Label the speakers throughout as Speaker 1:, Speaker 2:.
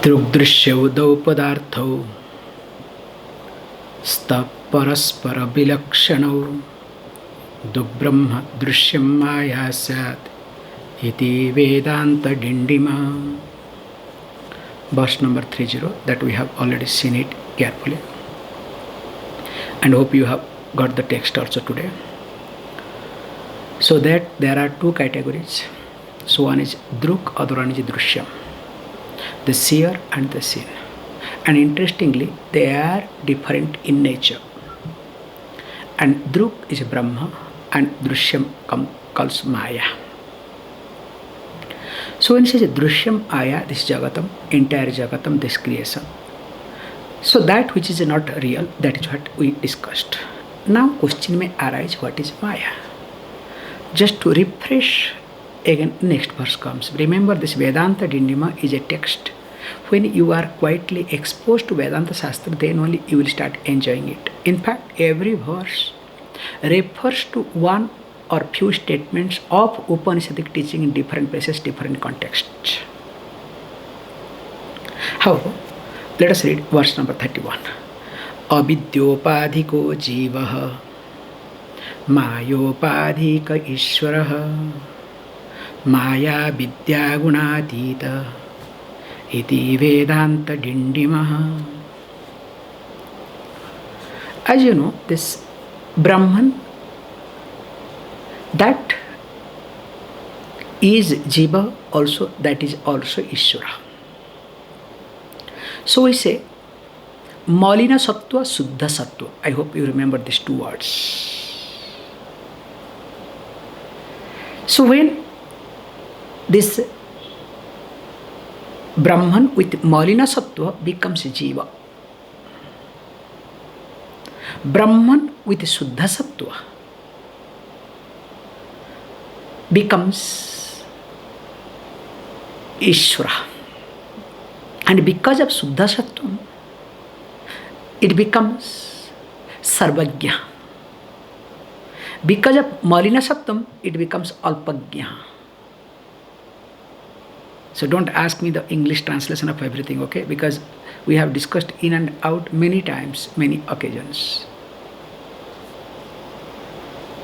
Speaker 1: दृग्दृश्यौ पदार्थौ स्तः परस्परविलक्षणौ दुर्ब्रह्म दृश्यं माया स्यात् इति वेदांत डिंडिमा. Verse number 30, that we have already seen it carefully, and hope you have got the text also today. So that there are two categories. So one is druk, other one is drishyam, the seer and the seen. And interestingly, they are different in nature. And druk is Brahma and drishyam calls Maya. So when it says drishyam Maya, this Jagatam, entire Jagatam, this creation. So that which is not real, that is what we discussed. Now question may arise, what is Maya? Just to refresh, again next verse comes. Remember, this Vedanta Dindima is a text. When you are quietly exposed to Vedanta Shastra, then only you will start enjoying it. In fact, every verse refers to one or few statements of Upanishadic teaching in different places, different contexts. However, let us read verse number 31. Avidyopadhiko jivaha mayopadhika ishvaraha maya vidya gunatita iti vedanta dindimaha. As you know, this Brahman, that is Jiva, also that is also Ishvara. So we say Malina Sattva, Suddha Sattva. I hope you remember these two words. So when this Brahman with Malina Sattva becomes Jiva, Brahman with Suddha Sattva becomes Ishvara. And because of Suddha Sattva, it becomes Sarvagya. Because of Malina Sattvam, it becomes Alpagya. So don't ask me the English translation of everything, okay? Because we have discussed in and out many times, many occasions.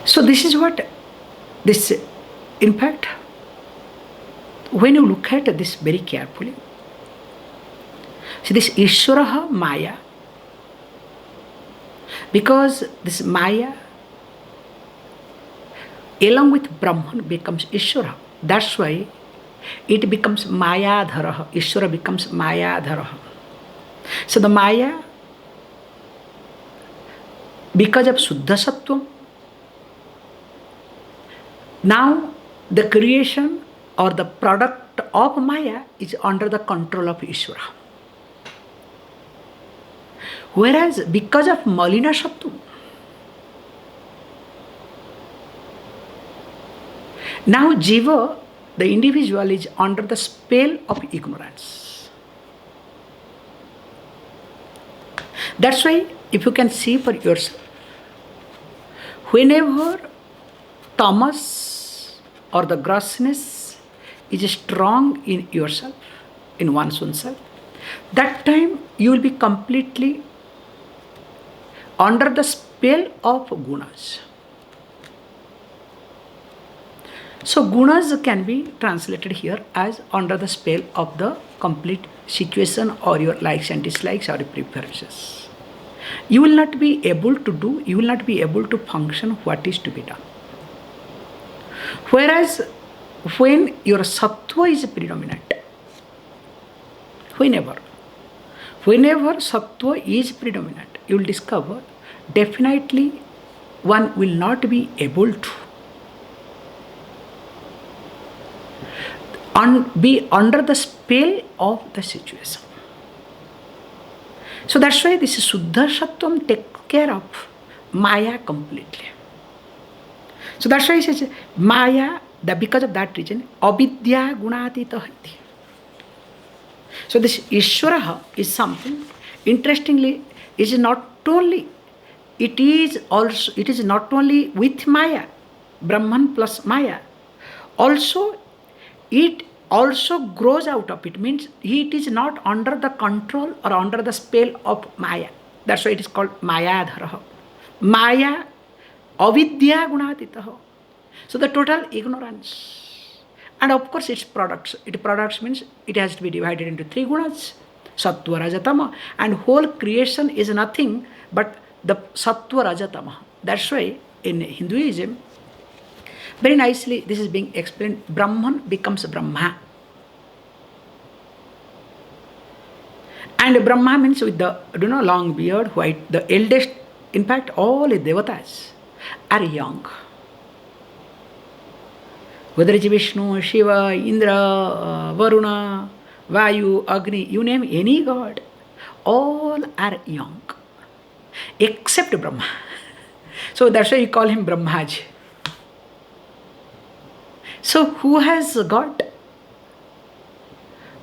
Speaker 1: So this is what this, in fact, when you look at this very carefully, see this Ishvaraha Maya, because this Maya along with Brahman becomes Ishvara. That's why it becomes Maya Dharaha. Ishvara becomes Maya Dharaha. So the Maya, because of Suddha Sattvam, now the creation or the product of Maya is under the control of Ishvara. Whereas because of Malina Sattvam, now Jiva, the individual, is under the spell of ignorance. That's why, if you can see for yourself, whenever tamas or the grossness is strong in yourself, in one's own self, that time you will be completely under the spell of gunas. So gunas can be translated here as under the spell of the complete situation or your likes and dislikes or preferences. You will not be able to do, you will not be able to function what is to be done. Whereas when your sattva is predominant, whenever sattva is predominant, you will discover definitely one will not be able to be under the spell of the situation. So that's why this Suddha Sattvam takes care of Maya completely. So that's why he says Maya, because of that reason, Avidya Gunatita Hati. So this Ishvara is something, interestingly, is not only, it is not only with Maya, Brahman plus Maya, also it also grows out of it, means it is not under the control or under the spell of Maya. That's why it is called Mayadhara. Maya avidya gunatitaha. So the total ignorance. And of course its products. Its products means it has to be divided into three gunas. Sattva, Rajatama. And whole creation is nothing but the Sattva, Rajatama. That's why in Hinduism, very nicely this is being explained. Brahman becomes Brahma. And Brahma means with the long beard, white, the eldest. In fact, all the devatas are young. Whether it's Vishnu, Shiva, Indra, Varuna, Vayu, Agni, you name any god, all are young, except Brahma. So that's why you call him Brahmaji. So who has got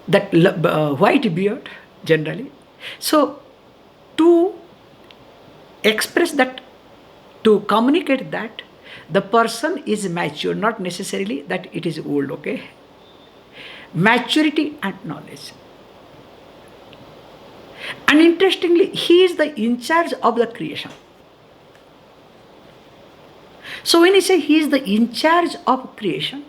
Speaker 1: that white beard generally? So to express that, to communicate that, the person is mature, not necessarily that it is old, okay? Maturity and knowledge. And interestingly, he is the in charge of the creation. So when he say he is the in charge of creation,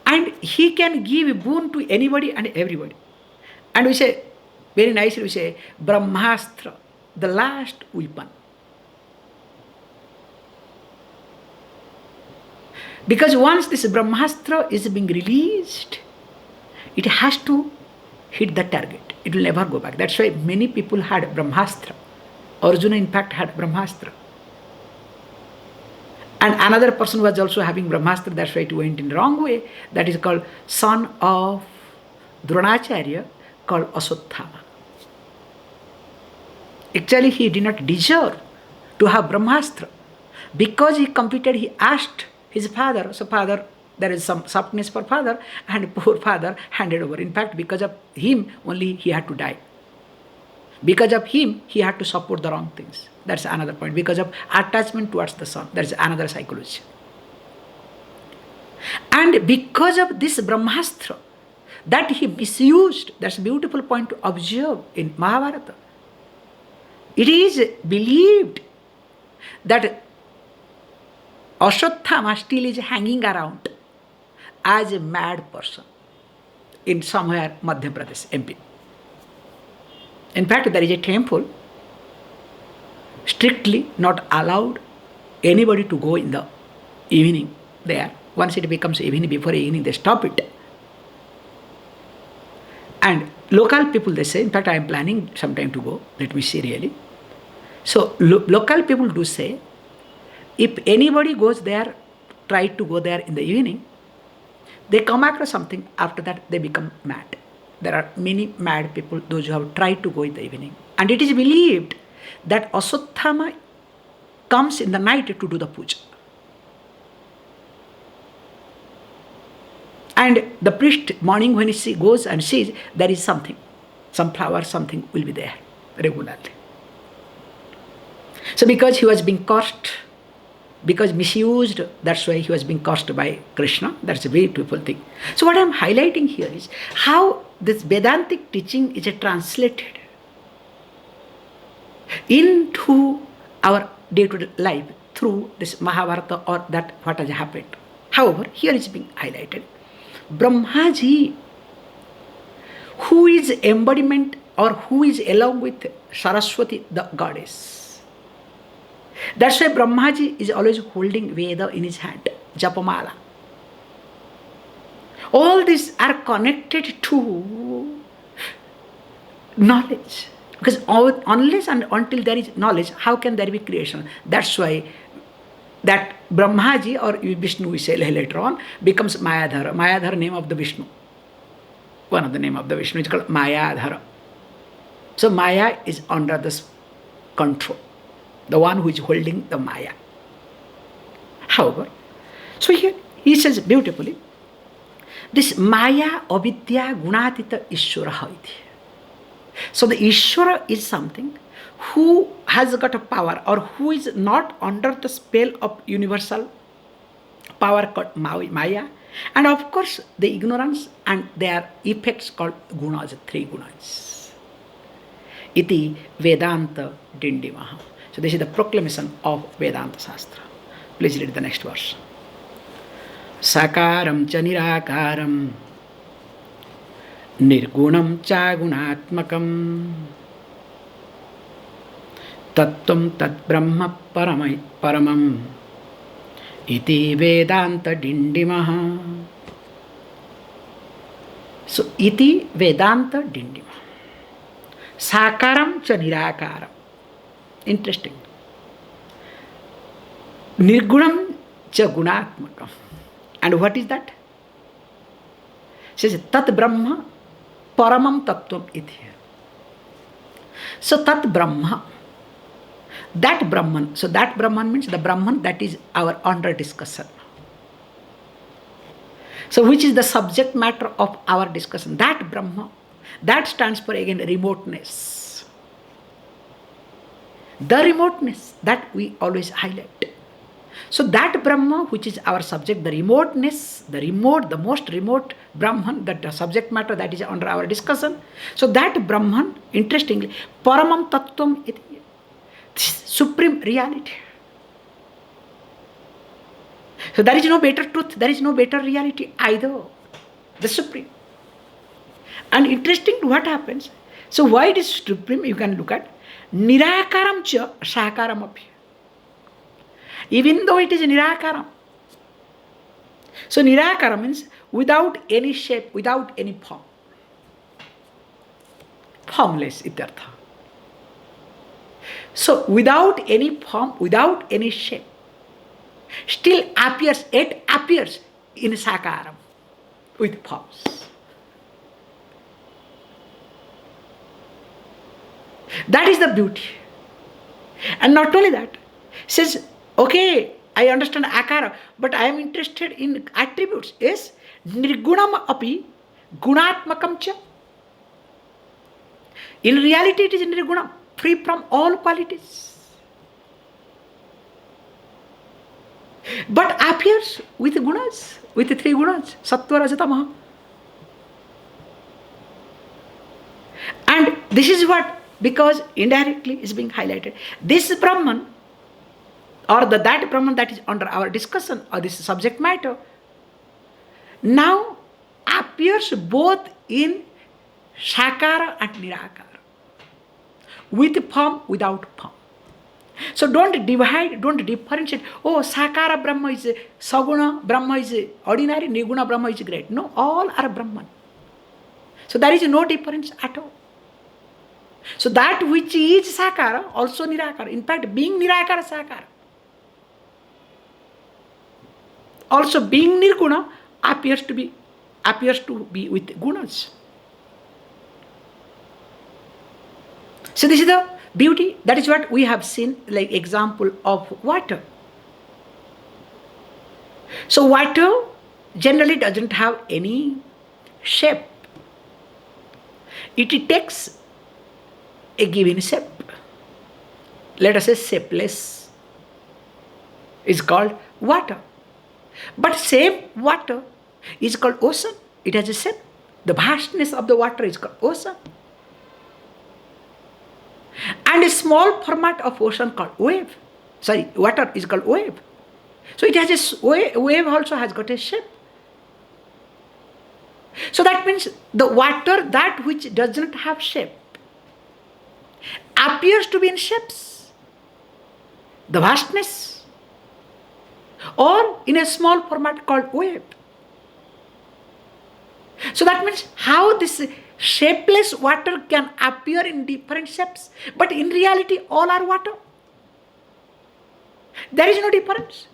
Speaker 1: and he can give boon to anybody and everybody. And we say, very nicely we say, Brahmastra, the last weapon. Because once this Brahmastra is being released, it has to hit the target. It will never go back. That's why many people had Brahmastra. Arjuna in fact had Brahmastra. And another person was also having Brahmastra, that's why it went in the wrong way. That is called son of Dronacharya, called Aswathama. Actually, he did not deserve to have Brahmastra. Because he competed, he asked his father. So father, there is some softness for father, and poor father handed over. In fact, because of him, only he had to die. Because of him, he had to support the wrong things. That's another point. Because of attachment towards the son. That's another psychology. And because of this Brahmastra that he misused, that's a beautiful point to observe in Mahabharata. It is believed that Ashwathama still is hanging around as a mad person in somewhere Madhya Pradesh, MP. In fact, there is a temple strictly not allowed anybody to go in the evening there. Once it becomes evening, before evening, they stop it. And local people, they say, in fact, I am planning sometime to go. Let me see really. So, local people do say, if anybody goes there, try to go there in the evening, they come across something, after that they become mad. There are many mad people, those who have tried to go in the evening. And it is believed that Aswathama comes in the night to do the puja. And the priest, morning when he goes and sees, there is something, some flower, something will be there regularly. So because he was being cursed, because misused, that's why he was being cursed by Krishna. That's a very beautiful thing. So what I am highlighting here is how this Vedantic teaching is translated into our day-to-day life through this Mahabharata or that what has happened. However, here is being highlighted. Brahmaji, who is embodiment or who is along with Saraswati, the goddess. That's why Brahmaji is always holding Veda in his hand, Japamala. All these are connected to knowledge. Because unless and until there is knowledge, how can there be creation? That's why that Brahmaji or Vishnu, we say later on, becomes Mayadhara. Mayadhara, name of the Vishnu. One of the name of the Vishnu is called Mayadhara. So Maya is under this control. The one who is holding the Maya. However, so here he says beautifully, this Maya avidya gunatita Ishwara iti. So the Ishwara is something who has got a power or who is not under the spell of universal power called Maya, And of course, the ignorance and their effects called gunas, three gunas. Iti Vedanta Dindima. So this is the proclamation of Vedanta Shastra. Please read the next verse. Sakaram cha nirakaram nirgunam cha gunatmakam tattvam tad brahma paramam iti Vedanta Dindimaha. So iti Vedanta Dindima. Sakaram cha nirakaram. Interesting. Nirgunam cha gunatmakam. And what is that? Says Tat Brahma Paramam Tattvam iti. So Tat Brahma, that Brahman, so that Brahman means the Brahman that is our under discussion. So which is the subject matter of our discussion? That Brahma, that stands for again remoteness. The remoteness that we always highlight. So that Brahma, which is our subject, the remoteness, the most remote Brahman, that the subject matter that is under our discussion. So that Brahman, interestingly, Paramam Tattvam iti, supreme reality. So there is no better truth, there is no better reality either. The supreme. And interesting what happens. So why it is supreme, you can look at Nirakaram cha Sakaram api. Even though it is Nirakaram. So Nirakaram means without any shape, without any form. Formless ityartha. So without any form, without any shape, still appears, it appears in Sakaram with forms. That is the beauty. And not only that, says, okay, I understand akara, but I am interested in attributes. Yes, nirgunam api gunatmakam cha. In reality, it is nirgunam, free from all qualities. But appears with gunas, with the three gunas, sattva, raja, tamaha. And this is what, because indirectly is being highlighted. This Brahman, or that Brahman that is under our discussion, or this subject matter, now appears both in Sakara and Nirakara. With form, without form. So don't divide, don't differentiate. Oh, Sakara Brahma is Saguna, Brahma is ordinary, Niguna Brahma is great. No, all are Brahman. So there is no difference at all. So that which is Sakara, also Nirakara. In fact, being Nirakara, Sakara. Also being Nirguna appears to be with gunas. So this is the beauty. That is what we have seen, like example of water. So water generally doesn't have any shape. It takes a given shape. Let us say shapeless is called water. But same water is called ocean. It has a shape. The vastness of the water is called ocean. And a small format of ocean called wave. Sorry, water is called wave. So it has a wave also has got a shape. So that means the water, that which does not have shape, appears to be in shapes. The vastness. Or in a small format called wave. So that means how this shapeless water can appear in different shapes, but in reality all are water. There is no difference.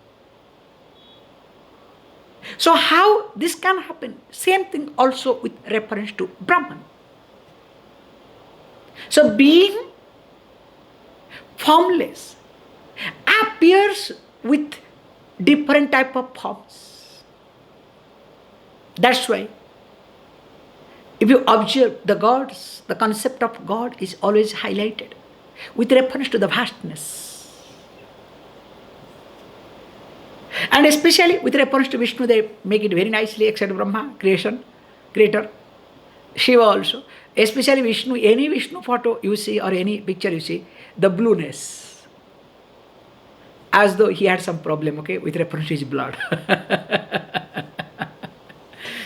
Speaker 1: So how this can happen? Same thing also with reference to Brahman. So being formless appears with different type of forms. That's why if you observe the gods, the concept of God is always highlighted with reference to the vastness. And especially with reference to Vishnu, they make it very nicely, except Brahma, creator, Shiva also. Especially Vishnu, any Vishnu photo you see or any picture you see, the blueness, as though he had some problem, okay, with reference to his blood.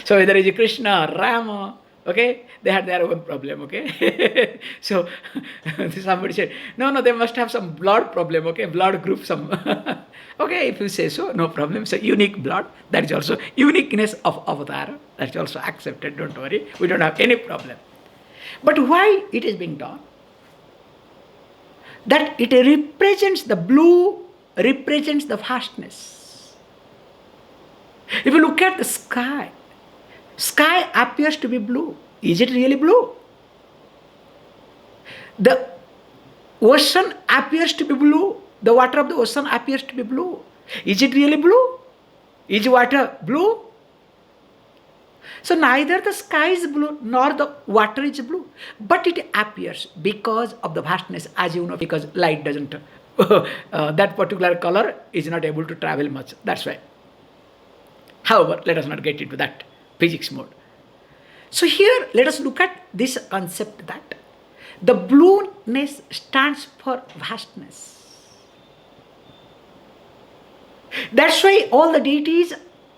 Speaker 1: So whether it's Krishna or Rama, okay, they had their own problem, okay. So somebody said, no, they must have some blood problem, okay, blood group, some. Okay, if you say so, no problem. So unique blood, that is also uniqueness of avatar, that is also accepted, don't worry, we don't have any problem. But why it is being done? That it represents, the blue represents the vastness. If you look at the sky appears to be blue. Is it really blue? The ocean appears to be blue. The water of the ocean appears to be blue. Is it really blue? Is water blue? So neither the sky is blue nor the water is blue, but it appears because of the vastness, as you know, because light doesn't, that particular color is not able to travel much. That's why. However, let us not get into that physics mode. So here, let us look at this concept that the blueness stands for vastness. That's why all the deities,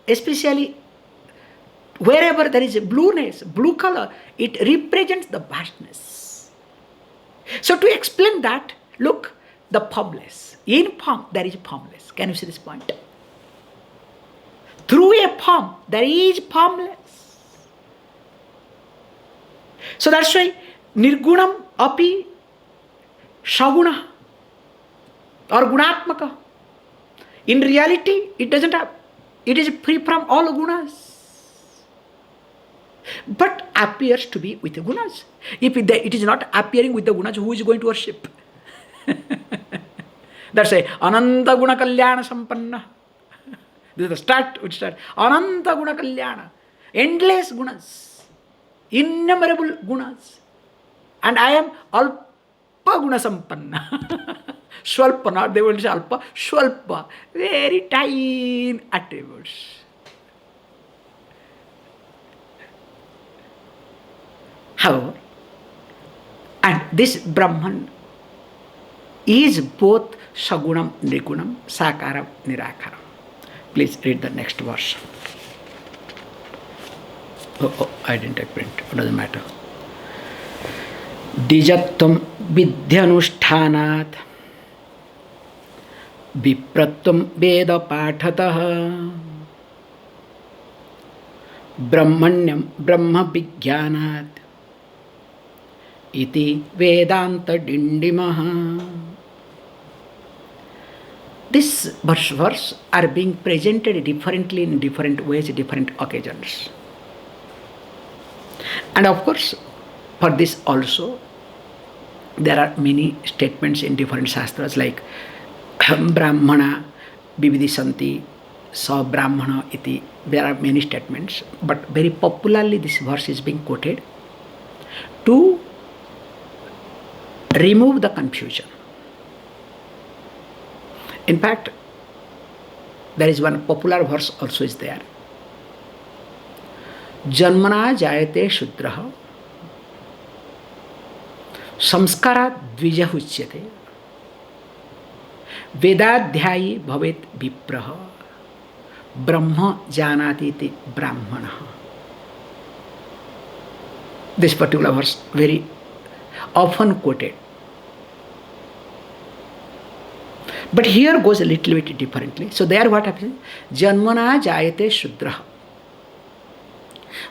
Speaker 1: especially wherever there is a blueness, blue color, it represents the vastness. So to explain that, look, the formless. In form, there is formless. Can you see this point? Through a form, there is formless. So that's why nirgunam api saguna or gunatmaka. In reality, it doesn't have, it is free from all gunas, but appears to be with the gunas. If it is not appearing with the gunas, who is going to worship? That's why Ananta Guna Kalyana Sampanna. This is the start, which start. Ananta Guna Kalyana. Endless gunas. Innumerable gunas. And I am Alpa Guna Sampanna. Swalpa, not they will say Alpa, Swalpa. Very tiny attributes. However, and this Brahman is both Sagunam, Nirgunam, Sakaram, Nirakaram. Please read the next verse. Oh, I didn't take print. It doesn't matter. Dijatvam vidyanushthanat vipratvam veda pathatah brahmanyam brahma vigyanat iti Vedanta Dindima. These verse are being presented differently in different ways, different occasions. And of course, for this also, there are many statements in different shastras like Brahmana Vividisanti Sa Brahmana iti. There are many statements, but very popularly this verse is being quoted to remove the confusion. In fact, there is one popular verse also is there. Janmana jayate shudraha samskara dvija uchyate vedadhyayi bhavet vipraha brahma janati iti brahmana. This particular verse very often quoted. But here goes a little bit differently. So there what happens? Janmana jayate shudraha.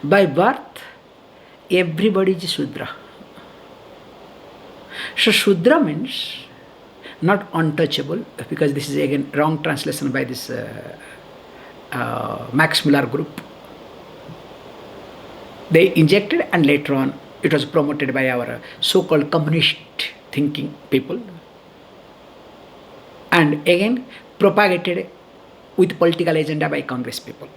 Speaker 1: By birth, everybody is Shudra. So Shudra means not untouchable, because this is again wrong translation by this Max Muller group. They injected and later on it was promoted by our so-called communist thinking people. And again propagated with political agenda by Congress people.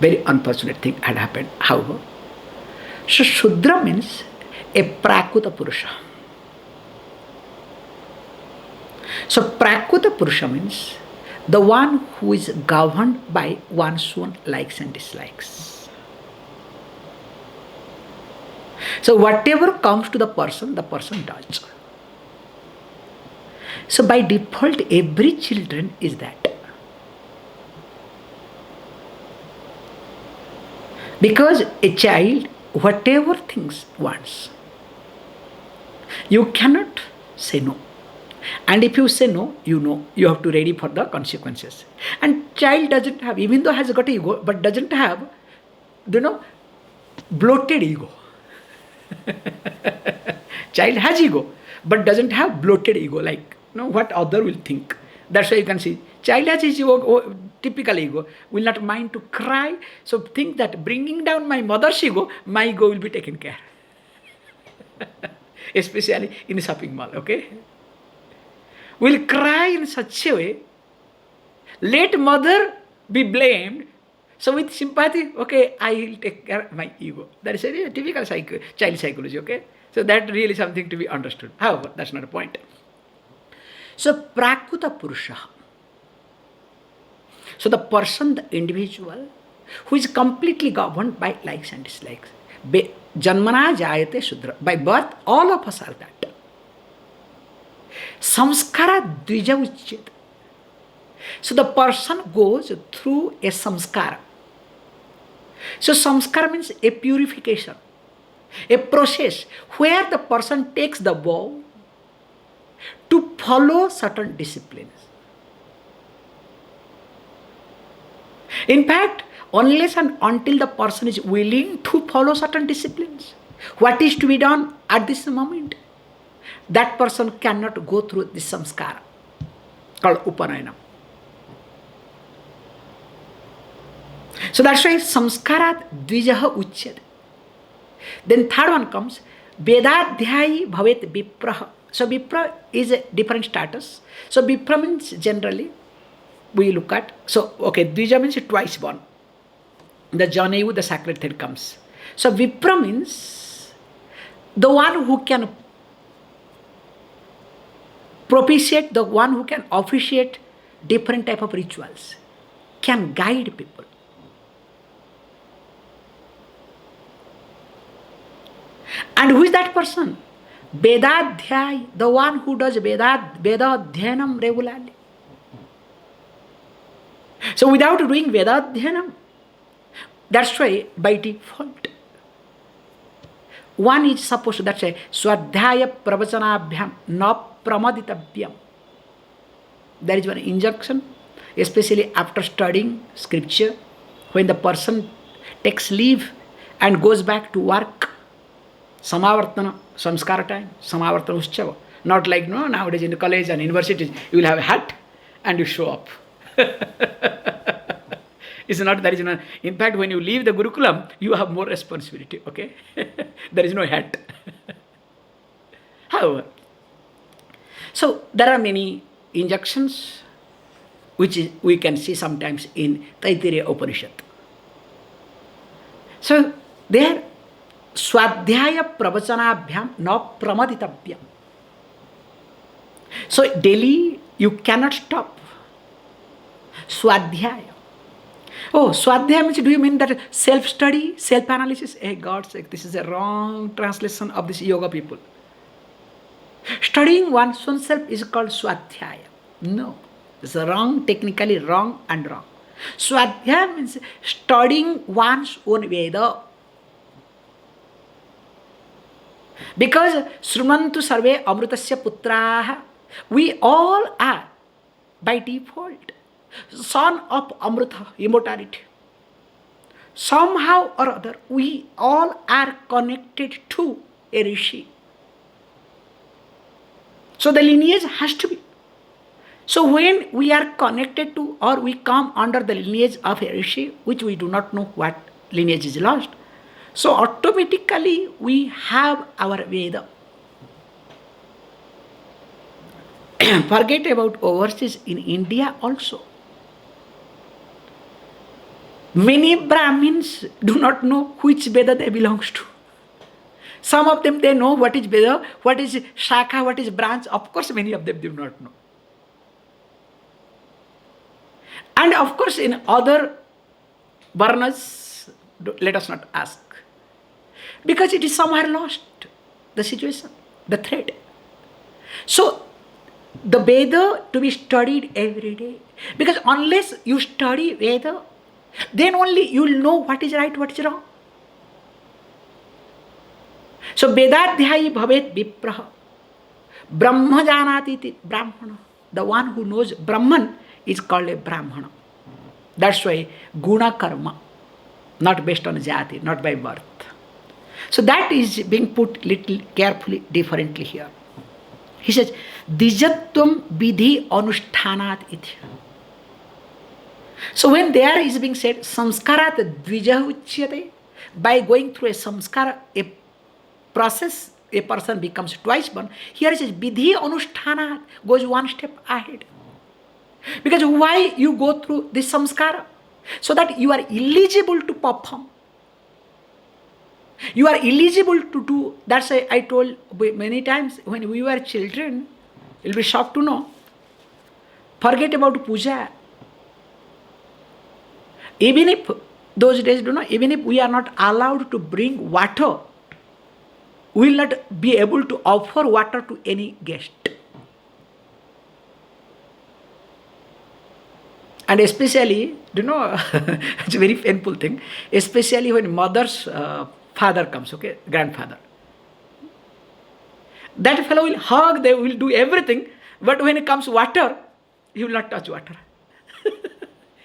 Speaker 1: Very unfortunate thing had happened, however. So Shudra means a Prakuta Purusha. So Prakruta Purusha means the one who is governed by one's own likes and dislikes. So whatever comes to the person does. So by default, every children is that. Because a child, whatever things wants, you cannot say no. And if you say no, you know you have to ready for the consequences. And child doesn't have, even though has got ego, but doesn't have, bloated ego. Child has ego, but doesn't have bloated ego, like what other will think. That's why you can see child has his ego, typical ego, will not mind to cry. So think that bringing down my mother's ego, my ego will be taken care. Especially in a shopping mall, okay? Will cry in such a way, let mother be blamed. So with sympathy, okay, I will take care of my ego. That is a typical child psychology, okay? So that really something to be understood. However, that's not a point. So Prakruta Purusha. So the person, the individual, who is completely governed by likes and dislikes. Janmana jayate shudra. By birth, all of us are that. Samskara dvija uchyate. So the person goes through a samskara. So samskara means a purification, a process where the person takes the vow to follow certain disciplines. In fact, unless and until the person is willing to follow certain disciplines, what is to be done at this moment, that person cannot go through this samskara called Upanayana. So that's why samskarat dvijaha uchyate. Then third one comes Vedadhyayi bhavet vipraha. So vipra is a different status. So vipra means generally we look at, so okay, dvija means twice born. The Janayu, the sacred thread comes. So vipra means the one who can propitiate, the one who can officiate different type of rituals, can guide people. And who is that person? Vedadhyay, the one who does Veda Dhyanam regularly. So without doing Veda Dhyanam, that's why by default, one is supposed to, that's why Swadhyaya Pravachanabhyam na Pramaditavyam. There is one injunction, especially after studying scripture, when the person takes leave and goes back to work. Samavartana, samskara time, Samavartana Uschava. Not like nowadays in the college and universities, you will have a hat and you show up. It's not, there is no, in fact, when you leave the Gurukulam, you have more responsibility, okay? There is no hat. However, so there are many injunctions which we can see sometimes in Taittiriya Upanishad. So there, Swadhyaya Pravachanabhyam na Pramaditavyam. So daily you cannot stop Swadhyaya. Oh, Swadhyaya means, do you mean that self-study, self-analysis? Hey, God's sake, this is a wrong translation of this yoga people. Studying one's own self is called Swadhyaya. No, it's wrong, technically wrong and wrong. Swadhyaya means studying one's own Veda. Because Srumantu Sarve Amrutasya Putraha, we all are by default son of Amrita, immortality. Somehow or other, we all are connected to a Rishi. So the lineage has to be. So when we are connected to, or we come under the lineage of a Rishi, which we do not know what lineage is lost, so automatically we have our Veda. Forget about overseas, in India also. Many Brahmins do not know which Veda they belongs to. Some of them, they know what is Veda, what is Shakha, what is branch. Of course, many of them do not know. And of course, in other varnas, let us not ask. Because it is somewhere lost, the situation, the thread. So, the Veda to be studied every day. Because unless you study Veda, then only you will know what is right, what is wrong. So, Vedadhyayi bhavet vipraha. Brahma janati iti brahmana. The one who knows Brahman is called a brahmana. That's why guna karma, not based on jati, not by birth. So that is being put little carefully, differently here. He says, Dijatvam vidhi anushtanat iti. So when there is being said, samskarat dvijah uchyate, by going through a samskara, a process, a person becomes twice born. Here it says, vidhi anushtanat, goes one step ahead. Because why you go through this samskara? So that you are eligible to perform. You are eligible to do. That's why I told many times when we were children, you'll be shocked to know. Forget about puja. Even if those days, even if we are not allowed to bring water, we will not be able to offer water to any guest. And especially, it's a very painful thing, especially when mother's father comes, grandfather. That fellow will hug, they will do everything, but when it comes water, he will not touch water.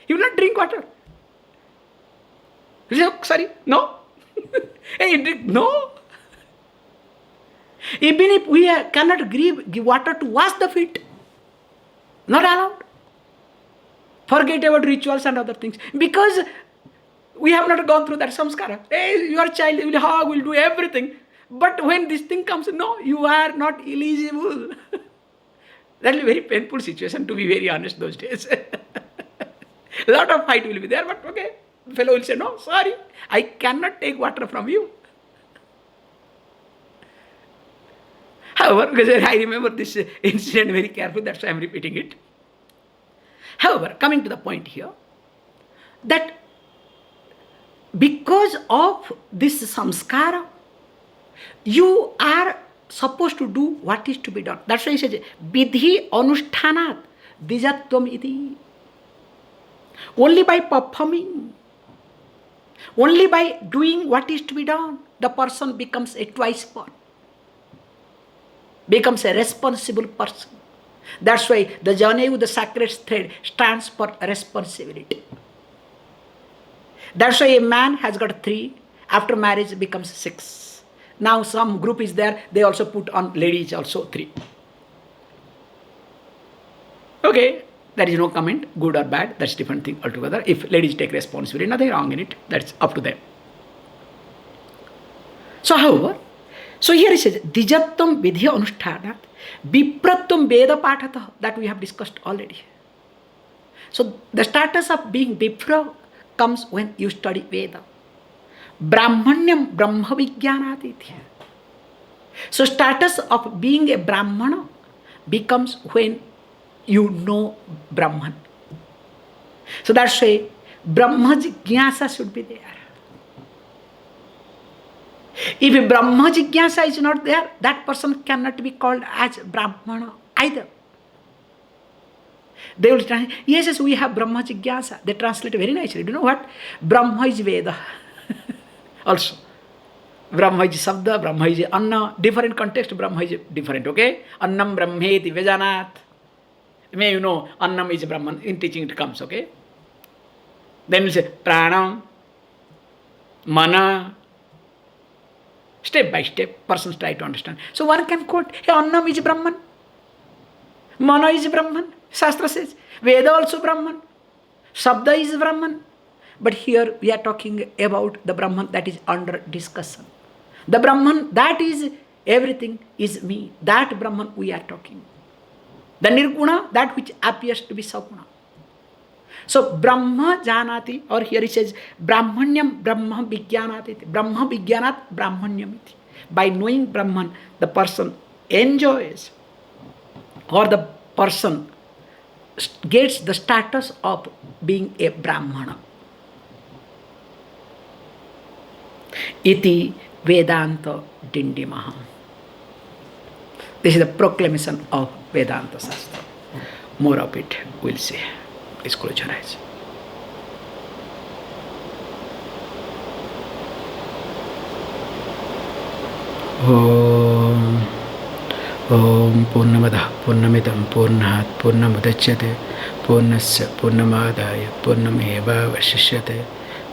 Speaker 1: He will not drink water. He will say, sorry, no. Hey, drink, no. Even if we cannot give water to wash the feet, not allowed. Forget about rituals and other things. Because we have not gone through that samskara. Hey, your child will hug, will do everything. But when this thing comes, no, you are not eligible. That will be a very painful situation, to be very honest, those days. A lot of fight will be there, but okay. The fellow will say, no, sorry, I cannot take water from you. However, because I remember this incident very carefully, that's why I am repeating it. However, coming to the point here, that because of this samskara, you are supposed to do what is to be done. That's why he says, vidhi anushtanat dijatvam iti. Only by performing, only by doing what is to be done, the person becomes a twice born, becomes a responsible person. That's why the Janeyu, the sacred thread, stands for responsibility. That's why a man has got 3, after marriage becomes 6. Now some group is there, they also put on ladies also 3. Okay, there is no comment, good or bad, that's different thing altogether. If ladies take responsibility, nothing wrong in it, that's up to them. So however, so here it says, Dijattam vidhya anushtanat, Viprattam Veda Pathatah, that we have discussed already. So the status of being Vipra comes when you study Veda. Brahmanyam Brahma Vijnanat. So status of being a Brahmana becomes when you know Brahman. So that's why Brahma Jigyasa should be there. If Brahma Jigyasa is not there, that person cannot be called as Brahmana either. They will translate, yes, we have Brahma Jigyasa. They translate very nicely. Do you know what? Brahma is Veda. Also. Brahma is Sabda, Brahma is Anna. Different context, Brahma is different, okay? Annam Brahmeti Vejanat. May you know, Annam is Brahman. In teaching it comes, okay? Then we'll say, Pranam, Mana. Step by step, persons try to understand. So one can quote, hey, Annam is Brahman. Mana is Brahman. Shastra says, Veda also Brahman. Sabda is Brahman. But here we are talking about the Brahman that is under discussion. The Brahman that is everything is me. That Brahman we are talking. The Nirguna, that which appears to be Saguna. So Brahma Janati, or here it says Brahmanyam Brahma Vijnanati. Brahma Vijnanat Brahmanyamiti. By knowing Brahman, the person enjoys, or the person gets the status of being a Brahmana. Iti Vedanta Dindima. This is the proclamation of Vedanta Shastra. More of it we'll see. Please close your eyes. Om Purnamadah Purnamidam Purnat Purnamudachyate Purnasya Purnamadaya Purnameva Vashishyate.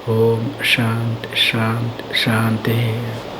Speaker 1: Om Shanti Shanti Shanti.